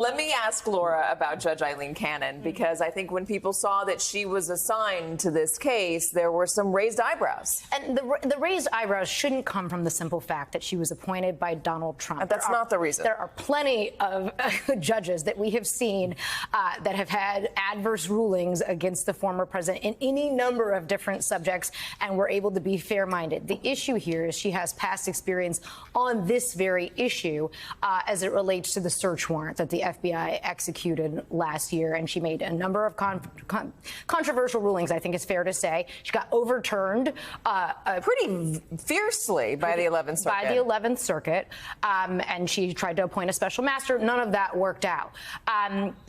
Let me ask Laura about Judge Aileen Cannon, because I think when people saw that she was assigned to this case, there were some raised eyebrows. And the raised eyebrows shouldn't come from the simple fact that she was appointed by Donald Trump. That's not the reason. There are plenty of judges that we have seen that have had adverse rulings against the former president in any number of different subjects and were able to be fair-minded. The issue here is she has past experience on this very issue as it relates to the search warrant that the FBI executed last year, and she made a number of controversial rulings, I think it's fair to say. She got overturned pretty fiercely by the 11th Circuit. By the 11th Circuit, and she tried to appoint a special master. None of that worked out.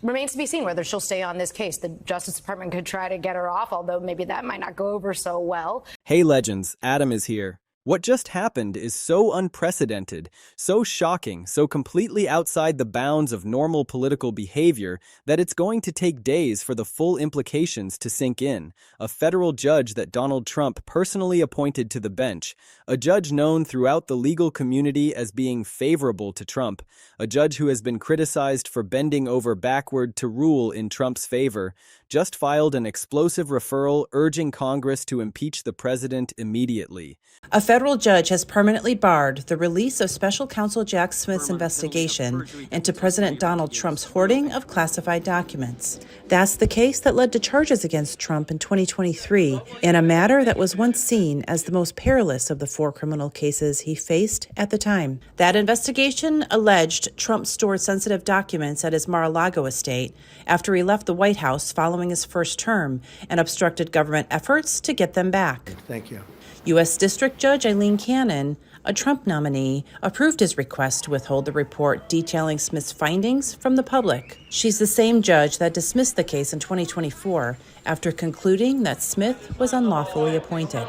Remains to be seen whether she'll stay on this case. The Justice Department could try to get her off, although maybe that might not go over so well. Hey, Legends, Adam is here. What just happened is so unprecedented, so shocking, so completely outside the bounds of normal political behavior that it's going to take days for the full implications to sink in. A federal judge that Donald Trump personally appointed to the bench, a judge known throughout the legal community as being favorable to Trump, a judge who has been criticized for bending over backward to rule in Trump's favor, just filed an explosive referral urging Congress to impeach the president immediately. A federal judge has permanently barred the release of special counsel Jack Smith's investigation into President Donald Trump's hoarding of classified documents. That's the case that led to charges against Trump in 2023 in a matter that was once seen as the most perilous of the 4 criminal cases he faced at the time. That investigation alleged Trump stored sensitive documents at his Mar-a-Lago estate after he left the White House following his first term and obstructed government efforts to get them back. Thank you. U.S. District Judge Aileen Cannon, a Trump nominee, approved his request to withhold the report detailing Smith's findings from the public. She's the same judge that dismissed the case in 2024 after concluding that Smith was unlawfully appointed.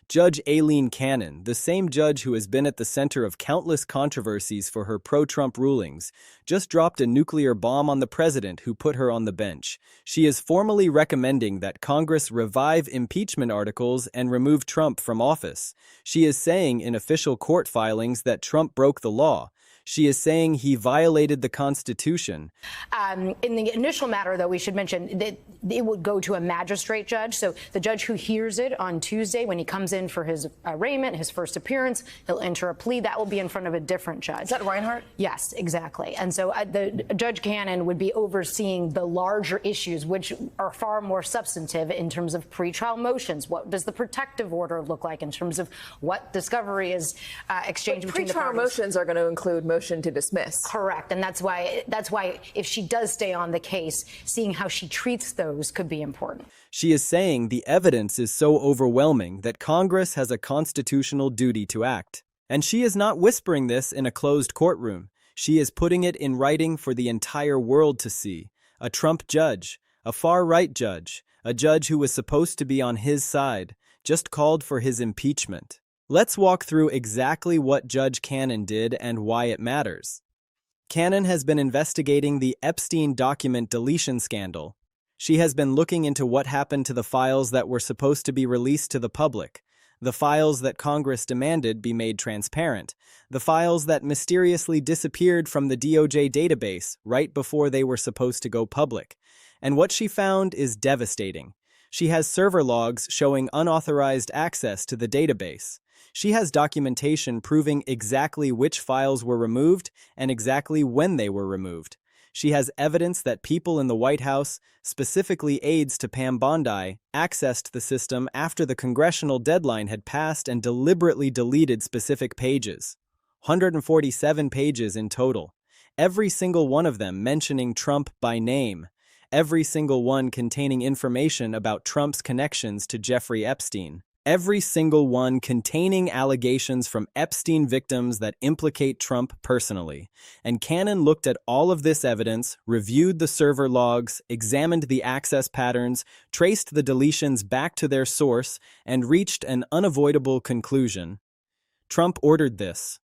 Judge Aileen Cannon, the same judge who has been at the center of countless controversies for her pro-Trump rulings, just dropped a nuclear bomb on the president who put her on the bench. She is formally recommending that Congress revive impeachment articles and remove Trump from office. She is saying in official court filings that Trump broke the law. She is saying he violated the Constitution. In the initial matter, though, we should mention that it would go to a magistrate judge. So the judge who hears it on Tuesday, when he comes in for his arraignment, his first appearance, he'll enter a plea. That will be in front of a different judge. Is that Reinhardt? Yes, exactly. And so the Judge Cannon would be overseeing the larger issues, which are far more substantive in terms of pretrial motions. What does the protective order look like in terms of what discovery is exchanged between the parties? Pretrial motions are going to include motion to dismiss. Correct. And that's why if she does stay on the case, seeing how she treats those could be important. She is saying the evidence is so overwhelming that Congress has a constitutional duty to act. And she is not whispering this in a closed courtroom. She is putting it in writing for the entire world to see. A Trump judge, a far-right judge, a judge who was supposed to be on his side, just called for his impeachment. Let's walk through exactly what Judge Cannon did and why it matters. Cannon has been investigating the Epstein document deletion scandal. She has been looking into what happened to the files that were supposed to be released to the public, the files that Congress demanded be made transparent, the files that mysteriously disappeared from the DOJ database right before they were supposed to go public. And what she found is devastating. She has server logs showing unauthorized access to the database. She has documentation proving exactly which files were removed and exactly when they were removed. She has evidence that people in the White House, specifically aides to Pam Bondi, accessed the system after the congressional deadline had passed and deliberately deleted specific pages. 147 pages in total. Every single one of them mentioning Trump by name. Every single one containing information about Trump's connections to Jeffrey Epstein. Every single one containing allegations from Epstein victims that implicate Trump personally. And Cannon looked at all of this evidence, reviewed the server logs, examined the access patterns, traced the deletions back to their source, and reached an unavoidable conclusion. Trump ordered this.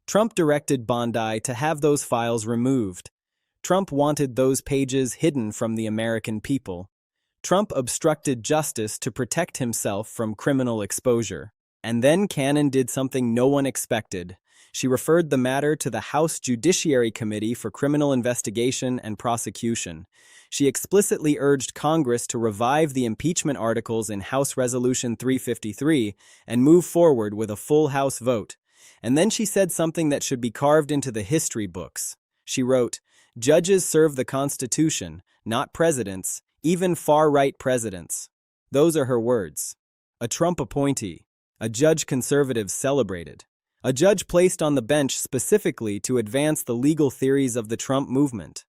Trump directed Bondi to have those files removed. Trump wanted those pages hidden from the American people. Trump obstructed justice to protect himself from criminal exposure. And then Cannon did something no one expected. She referred the matter to the House Judiciary Committee for Criminal Investigation and Prosecution. She explicitly urged Congress to revive the impeachment articles in House Resolution 353 and move forward with a full House vote. And then she said something that should be carved into the history books. She wrote, "Judges serve the Constitution, not presidents, even far-right presidents." Those are her words. A Trump appointee, a judge conservatives celebrated, a judge placed on the bench specifically to advance the legal theories of the Trump movement.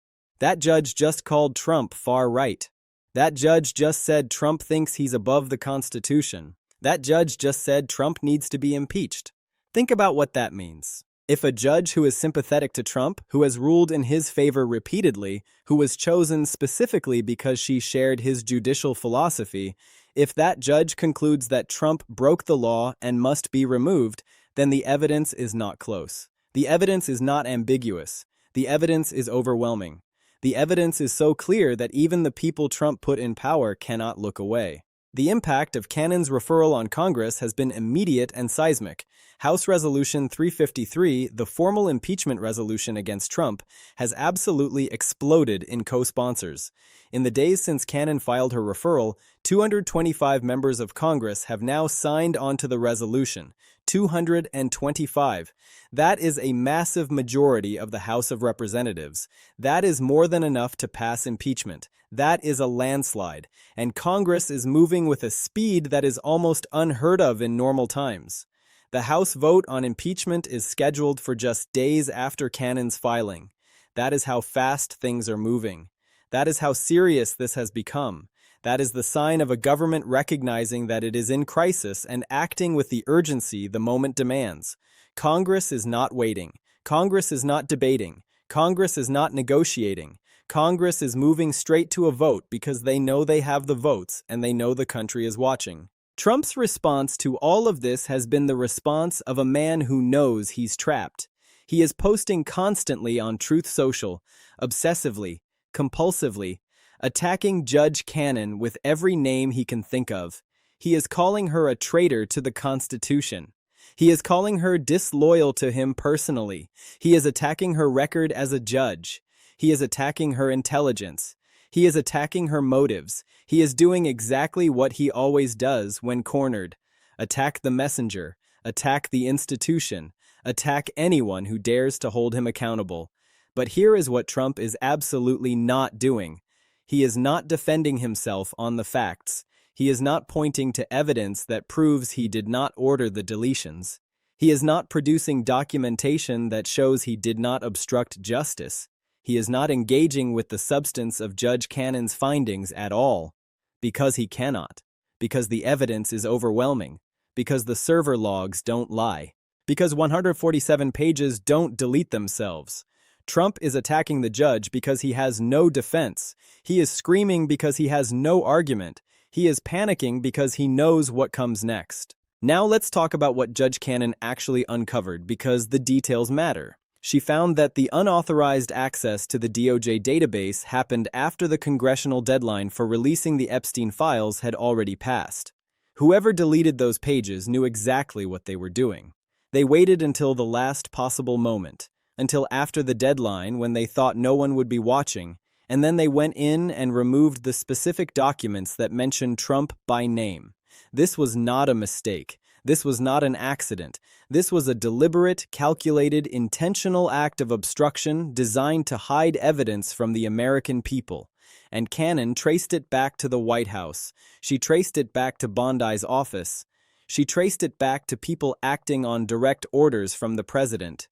That judge just called Trump far-right. That judge just said Trump thinks he's above the Constitution. That judge just said Trump needs to be impeached. Think about what that means. If a judge who is sympathetic to Trump, who has ruled in his favor repeatedly, who was chosen specifically because she shared his judicial philosophy, if that judge concludes that Trump broke the law and must be removed, then the evidence is not close. The evidence is not ambiguous. The evidence is overwhelming. The evidence is so clear that even the people Trump put in power cannot look away. The impact of Cannon's referral on Congress has been immediate and seismic. House Resolution 353, the formal impeachment resolution against Trump, has absolutely exploded in co-sponsors. In the days since Cannon filed her referral, 225 members of Congress have now signed onto the resolution. 225. That is a massive majority of the House of Representatives. That is more than enough to pass impeachment. That is a landslide, and Congress is moving with a speed that is almost unheard of in normal times. The House vote on impeachment is scheduled for just days after Cannon's filing. That is how fast things are moving. That is how serious this has become. That is the sign of a government recognizing that it is in crisis and acting with the urgency the moment demands. Congress is not waiting. Congress is not debating. Congress is not negotiating. Congress is moving straight to a vote because they know they have the votes and they know the country is watching. Trump's response to all of this has been the response of a man who knows he's trapped. He is posting constantly on Truth Social, obsessively, compulsively, attacking Judge Cannon with every name he can think of. He is calling her a traitor to the Constitution. He is calling her disloyal to him personally. He is attacking her record as a judge. He is attacking her intelligence. He is attacking her motives. He is doing exactly what he always does when cornered. Attack the messenger. Attack the institution. Attack anyone who dares to hold him accountable. But here is what Trump is absolutely not doing. He is not defending himself on the facts. He is not pointing to evidence that proves he did not order the deletions. He is not producing documentation that shows he did not obstruct justice. He is not engaging with the substance of Judge Cannon's findings at all, because he cannot, because the evidence is overwhelming, because the server logs don't lie, because 147 pages don't delete themselves. Trump is attacking the judge because he has no defense. He is screaming because he has no argument. He is panicking because he knows what comes next. Now let's talk about what Judge Cannon actually uncovered, because the details matter. She found that the unauthorized access to the DOJ database happened after the congressional deadline for releasing the Epstein files had already passed. Whoever deleted those pages knew exactly what they were doing. They waited until the last possible moment, until after the deadline when they thought no one would be watching, and then they went in and removed the specific documents that mentioned Trump by name. This was not a mistake. This was not an accident. This was a deliberate, calculated, intentional act of obstruction designed to hide evidence from the American people. And Cannon traced it back to the White House. She traced it back to Bondi's office. She traced it back to people acting on direct orders from the president.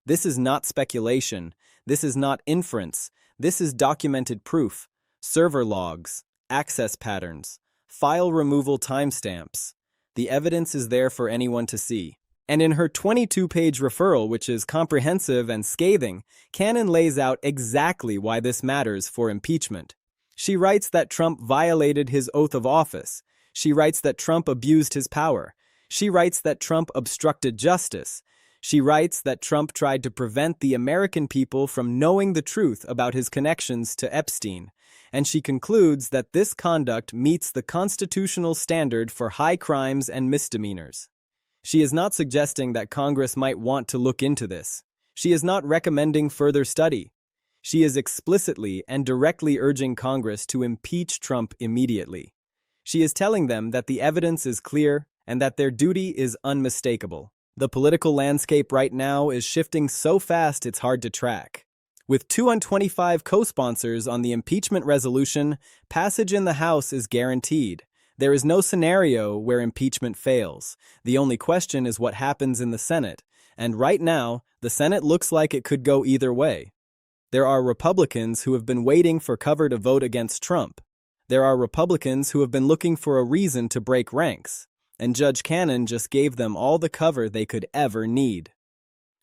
This is not speculation. This is not inference. This is documented proof. Server logs, access patterns, file removal timestamps. The evidence is there for anyone to see. And in her 22-page referral, which is comprehensive and scathing, Cannon lays out exactly why this matters for impeachment. She writes that Trump violated his oath of office. She writes that Trump abused his power. She writes that Trump obstructed justice. She writes that Trump tried to prevent the American people from knowing the truth about his connections to Epstein. And she concludes that this conduct meets the constitutional standard for high crimes and misdemeanors. She is not suggesting that Congress might want to look into this. She is not recommending further study. She is explicitly and directly urging Congress to impeach Trump immediately. She is telling them that the evidence is clear and that their duty is unmistakable. The political landscape right now is shifting so fast it's hard to track. With 225 co-sponsors on the impeachment resolution, passage in the House is guaranteed. There is no scenario where impeachment fails. The only question is what happens in the Senate. And right now, the Senate looks like it could go either way. There are Republicans who have been waiting for cover to vote against Trump. There are Republicans who have been looking for a reason to break ranks. And Judge Cannon just gave them all the cover they could ever need.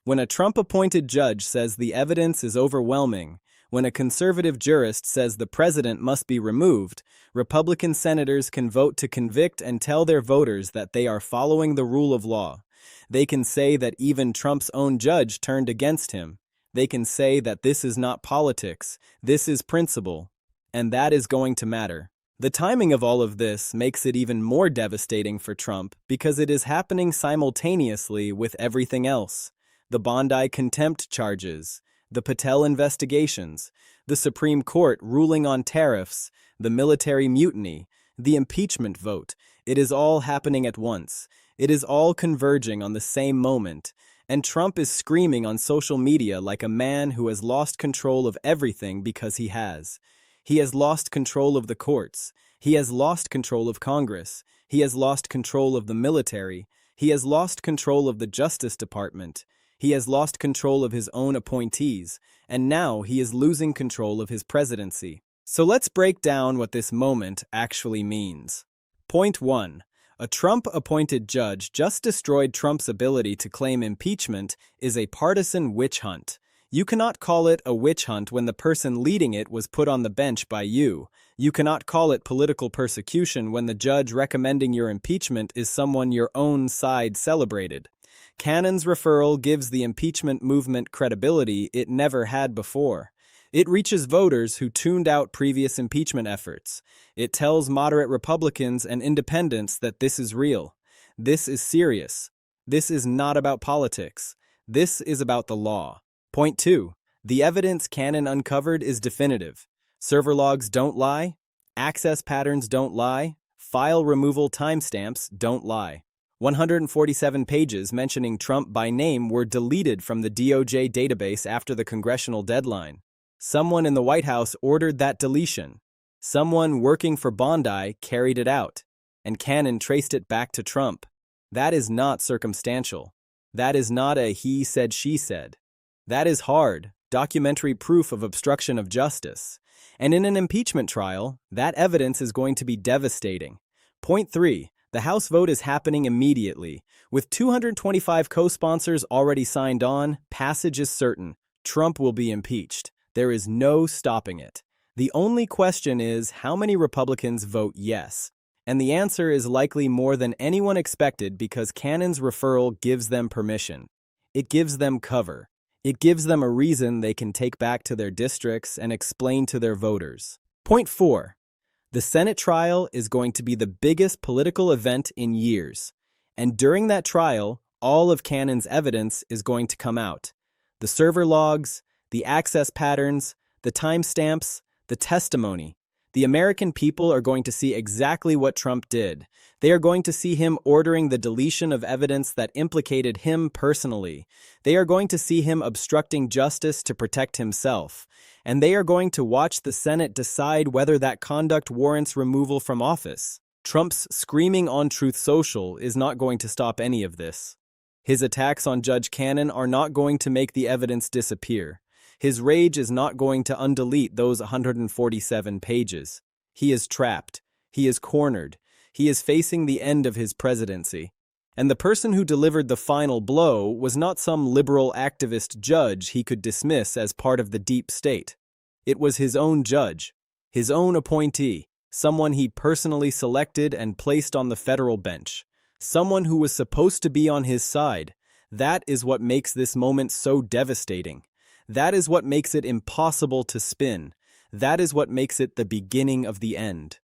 When a Trump-appointed judge says the evidence is overwhelming, when a conservative jurist says the president must be removed, Republican senators can vote to convict and tell their voters that they are following the rule of law. They can say that even Trump's own judge turned against him. They can say that this is not politics, this is principle, and that is going to matter. The timing of all of this makes it even more devastating for Trump because it is happening simultaneously with everything else. The Bondi contempt charges, the Patel investigations, the Supreme Court ruling on tariffs, the military mutiny, the impeachment vote. It is all happening at once. It is all converging on the same moment. And Trump is screaming on social media like a man who has lost control of everything because he has. He has lost control of the courts. He has lost control of Congress. He has lost control of the military. He has lost control of the Justice Department. He has lost control of his own appointees, and now he is losing control of his presidency. So let's break down what this moment actually means. Point 1. A Trump-appointed judge just destroyed Trump's ability to claim impeachment is a partisan witch hunt. You cannot call it a witch hunt when the person leading it was put on the bench by you. You cannot call it political persecution when the judge recommending your impeachment is someone your own side celebrated. Cannon's referral gives the impeachment movement credibility it never had before. It reaches voters who tuned out previous impeachment efforts. It tells moderate Republicans and independents that this is real. This is serious. This is not about politics. This is about the law. Point 2. The evidence Cannon uncovered is definitive. Server logs don't lie. Access patterns don't lie. File removal timestamps don't lie. 147 pages mentioning Trump by name were deleted from the DOJ database after the congressional deadline. Someone in the White House ordered that deletion. Someone working for Bondi carried it out, and Cannon traced it back to Trump. That is not circumstantial. That is not a he said, she said. That is hard, documentary proof of obstruction of justice. And in an impeachment trial, that evidence is going to be devastating. Point 3. The House vote is happening immediately. With 225 co-sponsors already signed on, passage is certain. Trump will be impeached. There is no stopping it. The only question is how many Republicans vote yes. And the answer is likely more than anyone expected because Cannon's referral gives them permission. It gives them cover. It gives them a reason they can take back to their districts and explain to their voters. Point 4. The Senate trial is going to be the biggest political event in years. And during that trial, all of Cannon's evidence is going to come out. The server logs, the access patterns, the timestamps, the testimony. The American people are going to see exactly what Trump did. They are going to see him ordering the deletion of evidence that implicated him personally. They are going to see him obstructing justice to protect himself. And they are going to watch the Senate decide whether that conduct warrants removal from office. Trump's screaming on Truth Social is not going to stop any of this. His attacks on Judge Cannon are not going to make the evidence disappear. His rage is not going to undelete those 147 pages. He is trapped. He is cornered. He is facing the end of his presidency. And the person who delivered the final blow was not some liberal activist judge he could dismiss as part of the deep state. It was his own judge, his own appointee, someone he personally selected and placed on the federal bench, someone who was supposed to be on his side. That is what makes this moment so devastating. That is what makes it impossible to spin. That is what makes it the beginning of the end.